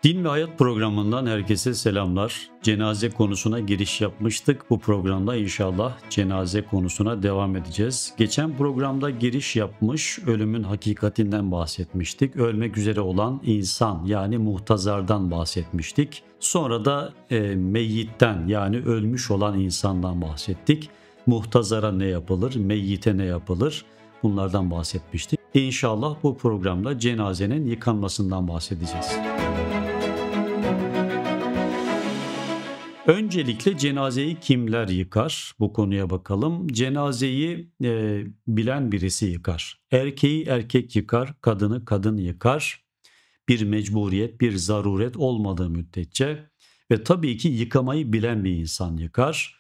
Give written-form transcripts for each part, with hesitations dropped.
Din ve Hayat programından herkese selamlar. Cenaze konusuna giriş yapmıştık. Bu programda inşallah cenaze konusuna devam edeceğiz. Geçen programda giriş yapmış, ölümün hakikatinden bahsetmiştik. Ölmek üzere olan insan yani muhtazardan bahsetmiştik. Sonra da meyyitten yani ölmüş olan insandan bahsettik. Muhtazara ne yapılır, meyyite ne yapılır? Bunlardan bahsetmiştik. İnşallah bu programda cenazenin yıkanmasından bahsedeceğiz. Öncelikle cenazeyi kimler yıkar? Bu konuya bakalım. Cenazeyi bilen birisi yıkar. Erkeği erkek yıkar, kadını kadın yıkar. Bir mecburiyet, bir zaruret olmadığı müddetçe ve tabii ki yıkamayı bilen bir insan yıkar.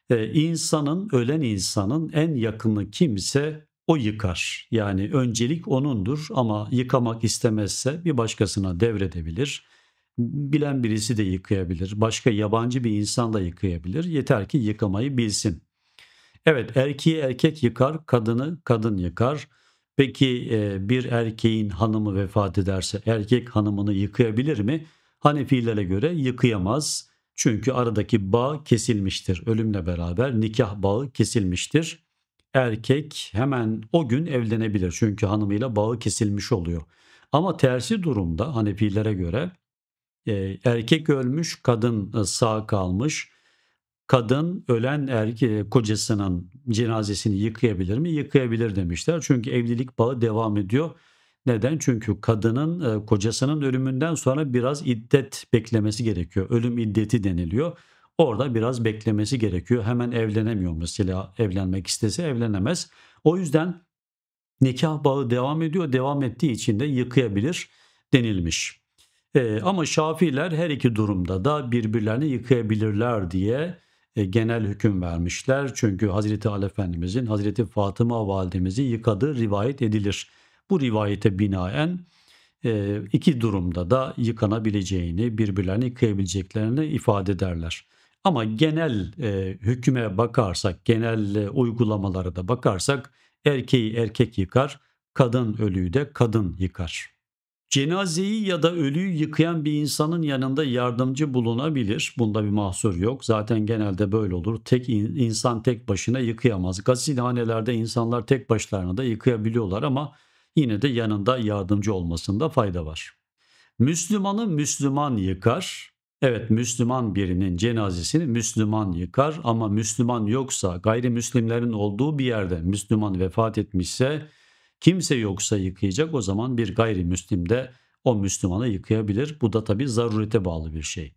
Ölen insanın en yakını kimse o yıkar. Yani öncelik onundur ama yıkamak istemezse bir başkasına devredebilir. Bilen birisi de yıkayabilir. Başka yabancı bir insan da yıkayabilir. Yeter ki yıkamayı bilsin. Evet, erkeği erkek yıkar, kadını kadın yıkar. Peki bir erkeğin hanımı vefat ederse erkek hanımını yıkayabilir mi? Hanefilere göre yıkayamaz. Çünkü aradaki bağ kesilmiştir. Ölümle beraber nikah bağı kesilmiştir. Erkek hemen o gün evlenebilir. Çünkü hanımıyla bağı kesilmiş oluyor. Ama tersi durumda Hanefilere göre erkek ölmüş, kadın sağ kalmış. Kadın ölen kocasının cenazesini yıkayabilir mi? Yıkayabilir demişler. Çünkü evlilik bağı devam ediyor. Neden? Çünkü kadının kocasının ölümünden sonra biraz iddet beklemesi gerekiyor. Ölüm iddeti deniliyor. Orada biraz beklemesi gerekiyor. Hemen evlenemiyor mesela. Evlenmek istese evlenemez. O yüzden nikah bağı devam ediyor. Devam ettiği için de yıkayabilir denilmiş. Ama Şafiiler her iki durumda da birbirlerini yıkayabilirler diye genel hüküm vermişler. Çünkü Hazreti Ali Efendimizin Hazreti Fatıma validemizi yıkadığı rivayet edilir. Bu rivayete binaen iki durumda da yıkanabileceğini, birbirlerini yıkayabileceklerini ifade ederler. Ama genel hüküme bakarsak, genel uygulamalara da bakarsak erkeği erkek yıkar, kadın ölüyü de kadın yıkar. Cenazeyi ya da ölüyü yıkayan bir insanın yanında yardımcı bulunabilir. Bunda bir mahsur yok. Zaten genelde böyle olur. İnsan tek başına yıkayamaz. Gasilhanelerde insanlar tek başlarına da yıkayabiliyorlar ama yine de yanında yardımcı olmasında fayda var. Müslümanı Müslüman yıkar. Evet, Müslüman birinin cenazesini Müslüman yıkar ama Müslüman yoksa, gayrimüslimlerin olduğu bir yerde Müslüman vefat etmişse, kimse yoksa yıkayacak, o zaman bir gayrimüslim de o Müslümanı yıkayabilir. Bu da tabii zarurete bağlı bir şey.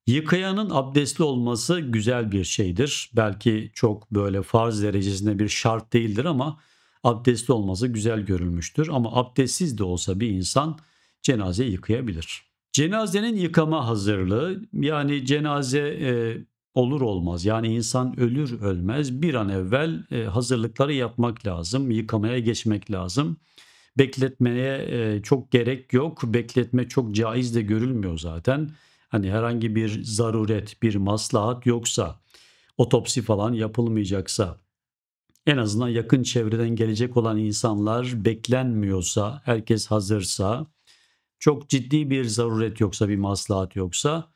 Yıkayanın abdestli olması güzel bir şeydir. Belki çok böyle farz derecesinde bir şart değildir ama abdestli olması güzel görülmüştür. Ama abdestsiz de olsa bir insan cenazeyi yıkayabilir. Cenazenin yıkama hazırlığı, yani cenaze olur olmaz, yani insan ölür ölmez bir an evvel hazırlıkları yapmak lazım, yıkamaya geçmek lazım. Bekletmeye çok gerek yok. Bekletme çok caiz de görülmüyor zaten. Hani herhangi bir zaruret, bir maslahat yoksa, otopsi falan yapılmayacaksa, en azından yakın çevreden gelecek olan insanlar beklenmiyorsa, herkes hazırsa, çok ciddi bir zaruret yoksa, bir maslahat yoksa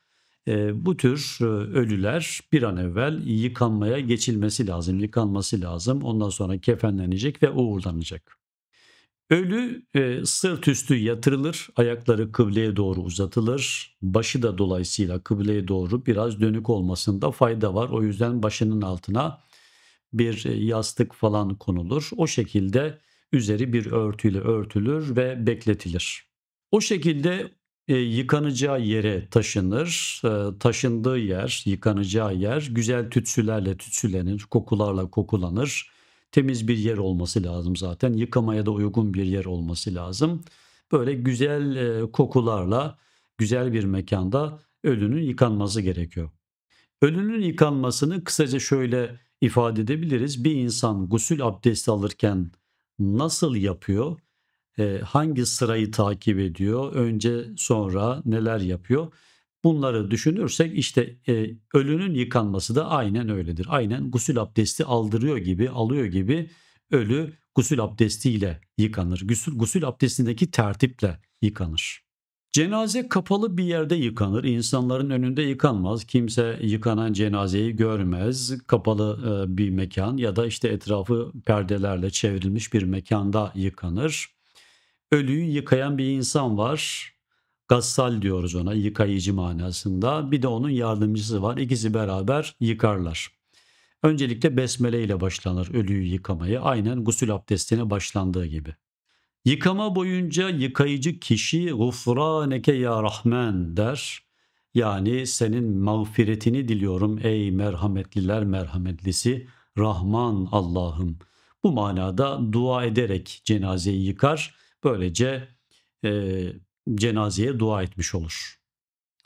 bu tür ölüler bir an evvel yıkanmaya geçilmesi lazım, yıkanması lazım. Ondan sonra kefenlenecek ve uğurlanacak. Ölü sırt üstü yatırılır, ayakları kıbleye doğru uzatılır. Başı da dolayısıyla kıbleye doğru biraz dönük olmasında fayda var. O yüzden başının altına bir yastık falan konulur. O şekilde üzeri bir örtüyle örtülür ve bekletilir. O şekilde yıkanacağı yere taşınır. Taşındığı yer, yıkanacağı yer güzel tütsülerle tütsülenir, kokularla kokulanır. Temiz bir yer olması lazım zaten. Yıkamaya da uygun bir yer olması lazım. Böyle güzel kokularla güzel bir mekanda ölünün yıkanması gerekiyor. Ölünün yıkanmasını kısaca şöyle ifade edebiliriz. Bir insan gusül abdesti alırken nasıl yapıyor? Hangi sırayı takip ediyor? Önce sonra neler yapıyor? Bunları düşünürsek işte ölünün yıkanması da aynen öyledir. Aynen gusül abdesti aldırıyor gibi, alıyor gibi ölü gusül abdestiyle yıkanır. Gusül abdestindeki tertiple yıkanır. Cenaze kapalı bir yerde yıkanır. İnsanların önünde yıkanmaz. Kimse yıkanan cenazeyi görmez. Kapalı bir mekan ya da işte etrafı perdelerle çevrilmiş bir mekanda yıkanır. Ölüyü yıkayan bir insan var. Gassal diyoruz ona, yıkayıcı manasında. Bir de onun yardımcısı var. İkisi beraber yıkarlar. Öncelikle besmele ile başlanır ölüyü yıkamaya. Aynen gusül abdestine başlandığı gibi. Yıkama boyunca yıkayıcı kişi "Gufraneke ya Rahman" der. Yani senin mağfiretini diliyorum ey merhametliler merhametlisi Rahman Allah'ım. Bu manada dua ederek cenazeyi yıkar. Böylece e, cenazeye dua etmiş olur.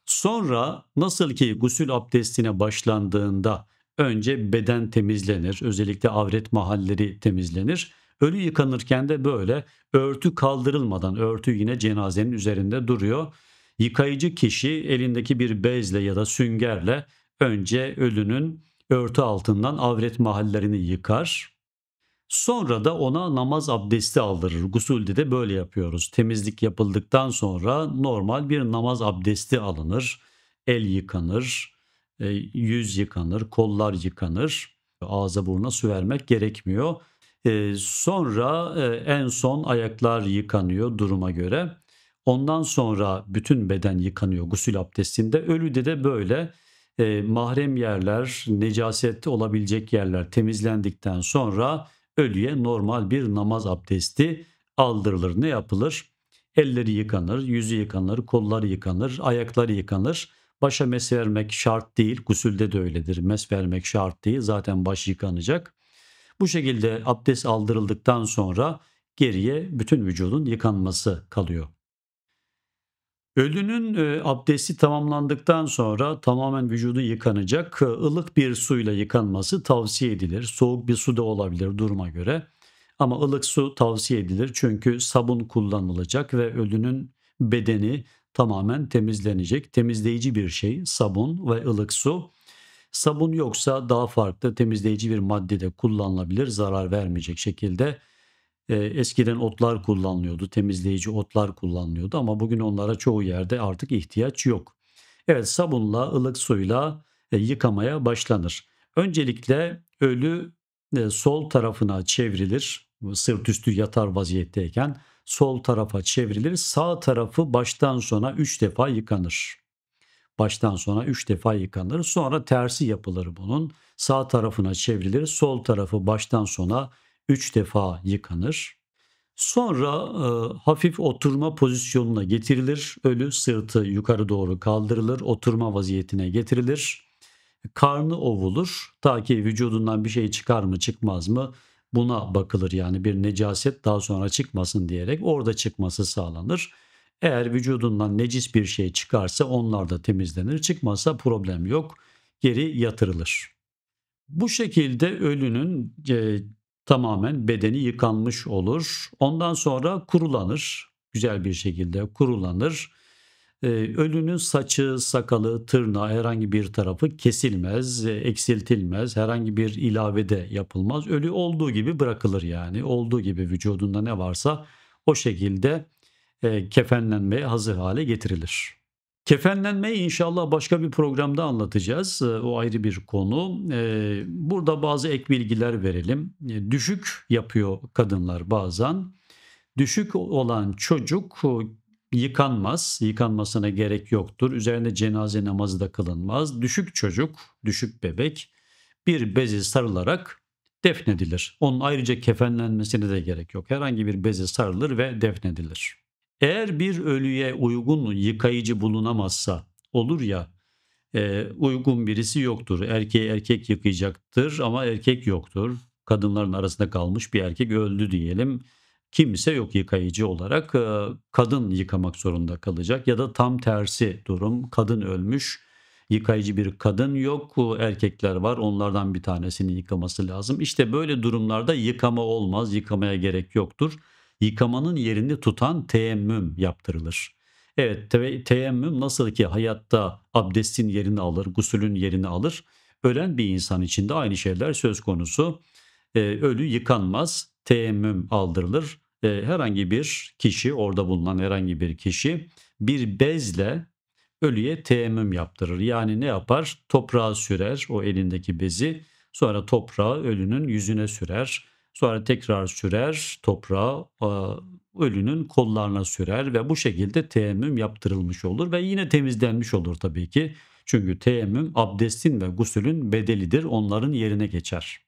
Sonra nasıl ki gusül abdestine başlandığında önce beden temizlenir, özellikle avret mahalleri temizlenir. Ölü yıkanırken de böyle örtü kaldırılmadan, örtü yine cenazenin üzerinde duruyor. Yıkayıcı kişi elindeki bir bezle ya da süngerle önce ölünün örtü altından avret mahallerini yıkar. Sonra da ona namaz abdesti aldırır. Gusülde de böyle yapıyoruz. Temizlik yapıldıktan sonra normal bir namaz abdesti alınır. El yıkanır, yüz yıkanır, kollar yıkanır. Ağza buruna su vermek gerekmiyor. Sonra en son ayaklar yıkanıyor duruma göre. Ondan sonra bütün beden yıkanıyor gusül abdestinde. Ölüde de böyle mahrem yerler, necaset olabilecek yerler temizlendikten sonra ölüye normal bir namaz abdesti aldırılır. Ne yapılır? Elleri yıkanır, yüzü yıkanır, kolları yıkanır, ayakları yıkanır. Başa mes vermek şart değil. Gusülde de öyledir. Mes vermek şart değil. Zaten baş yıkanacak. Bu şekilde abdest aldırıldıktan sonra geriye bütün vücudun yıkanması kalıyor. Ölünün abdesti tamamlandıktan sonra tamamen vücudu yıkanacak. Ilık bir suyla yıkanması tavsiye edilir. Soğuk bir su da olabilir duruma göre. Ama ılık su tavsiye edilir çünkü sabun kullanılacak ve ölünün bedeni tamamen temizlenecek. Temizleyici bir şey sabun ve ılık su. Sabun yoksa daha farklı temizleyici bir madde de kullanılabilir zarar vermeyecek şekilde. Eskiden otlar kullanılıyordu, temizleyici otlar kullanılıyordu ama bugün onlara çoğu yerde artık ihtiyaç yok. Evet, sabunla, ılık suyla yıkamaya başlanır. Öncelikle ölü sol tarafına çevrilir, sırt üstü yatar vaziyetteyken sol tarafa çevrilir, sağ tarafı baştan sona 3 defa yıkanır. Baştan sona 3 defa yıkanır. Sonra tersi yapılır bunun. Sağ tarafına çevrilir. Sol tarafı baştan sona 3 defa yıkanır. Sonra hafif oturma pozisyonuna getirilir. Ölü sırtı yukarı doğru kaldırılır. Oturma vaziyetine getirilir. Karnı ovulur. Ta ki vücudundan bir şey çıkar mı çıkmaz mı buna bakılır. Yani bir necaset daha sonra çıkmasın diyerek orada çıkması sağlanır. Eğer vücudundan necis bir şey çıkarsa onlar da temizlenir. Çıkmazsa problem yok. Geri yatırılır. Bu şekilde ölünün tamamen bedeni yıkanmış olur. Ondan sonra kurulanır. Güzel bir şekilde kurulanır. Ölünün saçı, sakalı, tırnağı herhangi bir tarafı kesilmez, eksiltilmez, herhangi bir ilave de yapılmaz. Ölü olduğu gibi bırakılır yani. Olduğu gibi vücudunda ne varsa o şekilde kefenlenmeye hazır hale getirilir. Kefenlenmeyi inşallah başka bir programda anlatacağız. O ayrı bir konu. Burada bazı ek bilgiler verelim. Düşük yapıyor kadınlar bazen. Düşük olan çocuk yıkanmaz. Yıkanmasına gerek yoktur. Üzerine cenaze namazı da kılınmaz. Düşük çocuk, düşük bebek bir beze sarılarak defnedilir. Onun ayrıca kefenlenmesine de gerek yok. Herhangi bir beze sarılır ve defnedilir. Eğer bir ölüye uygun yıkayıcı bulunamazsa olur ya uygun birisi yoktur. Erkeği erkek yıkayacaktır ama erkek yoktur. Kadınların arasında kalmış bir erkek öldü diyelim. Kimse yok yıkayıcı olarak kadın yıkamak zorunda kalacak ya da tam tersi durum kadın ölmüş yıkayıcı bir kadın yok erkekler var onlardan bir tanesini yıkaması lazım. İşte böyle durumlarda yıkama olmaz yıkamaya gerek yoktur. Yıkamanın yerini tutan teyemmüm yaptırılır. Evet teyemmüm nasıl ki hayatta abdestin yerini alır gusülün yerini alır. Ölen bir insan için de aynı şeyler söz konusu. Ölü yıkanmaz teyemmüm aldırılır. herhangi bir kişi, orada bulunan herhangi bir kişi bir bezle ölüye teyemmüm yaptırır. Yani ne yapar? Toprağa sürer o elindeki bezi. Sonra toprağı ölünün yüzüne sürer. Sonra tekrar sürer toprağı ölünün kollarına sürer ve bu şekilde teyemmüm yaptırılmış olur ve yine temizlenmiş olur tabii ki. Çünkü teyemmüm abdestin ve gusülün bedelidir. Onların yerine geçer.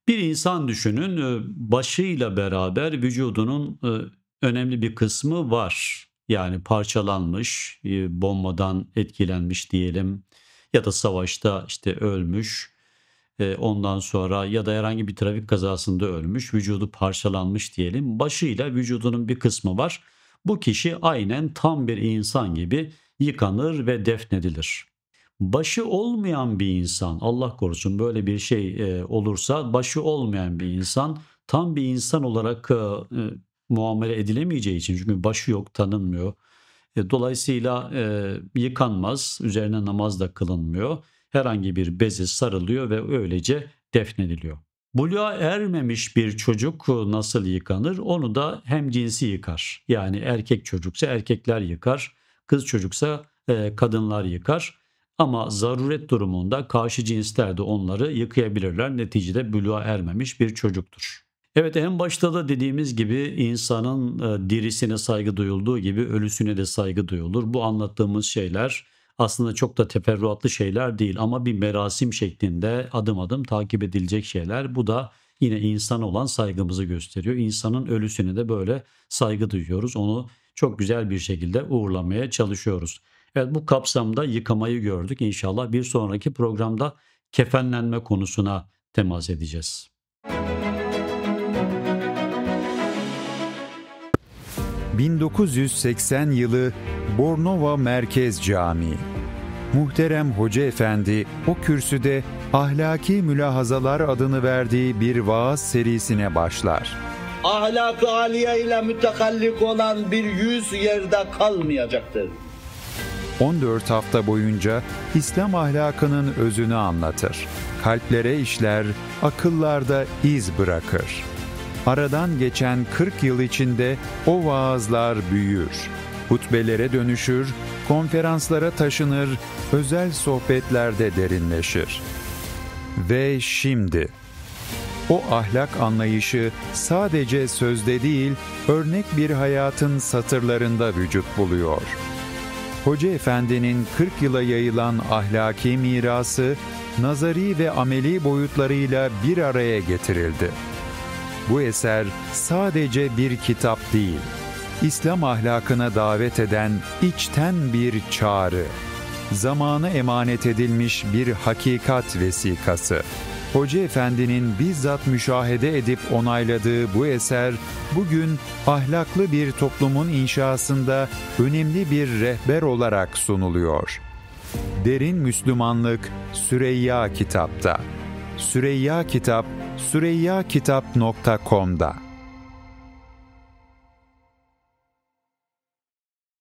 Bir insan düşünün, başıyla beraber vücudunun önemli bir kısmı var. Yani parçalanmış, bombadan etkilenmiş diyelim ya da savaşta işte ölmüş. Ondan sonra ya da herhangi bir trafik kazasında ölmüş, vücudu parçalanmış diyelim. Başıyla vücudunun bir kısmı var. Bu kişi aynen tam bir insan gibi yıkanır ve defnedilir. Başı olmayan bir insan, Allah korusun böyle bir şey olursa, başı olmayan bir insan tam bir insan olarak muamele edilemeyeceği için, çünkü başı yok, tanınmıyor. Dolayısıyla yıkanmaz, üzerine namaz da kılınmıyor. Herhangi bir beze sarılıyor ve öylece defnediliyor. Buluğa ermemiş bir çocuk nasıl yıkanır? Onu da hemcinsi yıkar. Yani erkek çocuksa erkekler yıkar, kız çocuksa kadınlar yıkar. Ama zaruret durumunda karşı cinsler de onları yıkayabilirler. Neticede buluğa ermemiş bir çocuktur. Evet, en başta da dediğimiz gibi insanın dirisine saygı duyulduğu gibi ölüsüne de saygı duyulur. Bu anlattığımız şeyler aslında çok da teferruatlı şeyler değil ama bir merasim şeklinde adım adım takip edilecek şeyler. Bu da yine insan olan saygımızı gösteriyor. İnsanın ölüsüne de böyle saygı duyuyoruz. Onu çok güzel bir şekilde uğurlamaya çalışıyoruz. Evet, bu kapsamda yıkamayı gördük. İnşallah bir sonraki programda kefenlenme konusuna temas edeceğiz. ...1980 yılı Bornova Merkez Camii. Muhterem Hoca Efendi o kürsüde Ahlaki Mülahazalar adını verdiği bir vaaz serisine başlar. Ahlak-ı aliye ile mütekallik olan bir yüz yerde kalmayacaktır. 14 hafta boyunca İslam ahlakının özünü anlatır. Kalplere işler, akıllarda iz bırakır. Aradan geçen 40 yıl içinde o vaazlar büyür, hutbelere dönüşür, konferanslara taşınır, özel sohbetlerde derinleşir. Ve şimdi o ahlak anlayışı sadece sözde değil, örnek bir hayatın satırlarında vücut buluyor. Hoca Efendi'nin 40 yıla yayılan ahlaki mirası, nazari ve ameli boyutlarıyla bir araya getirildi. Bu eser sadece bir kitap değil, İslam ahlakına davet eden içten bir çağrı, zamana emanet edilmiş bir hakikat vesikası. Hoca Efendi'nin bizzat müşahede edip onayladığı bu eser, bugün ahlaklı bir toplumun inşasında önemli bir rehber olarak sunuluyor. Derin Müslümanlık Süreyya Kitap'ta. Süreyya Kitap, süreyyakitap.com'da.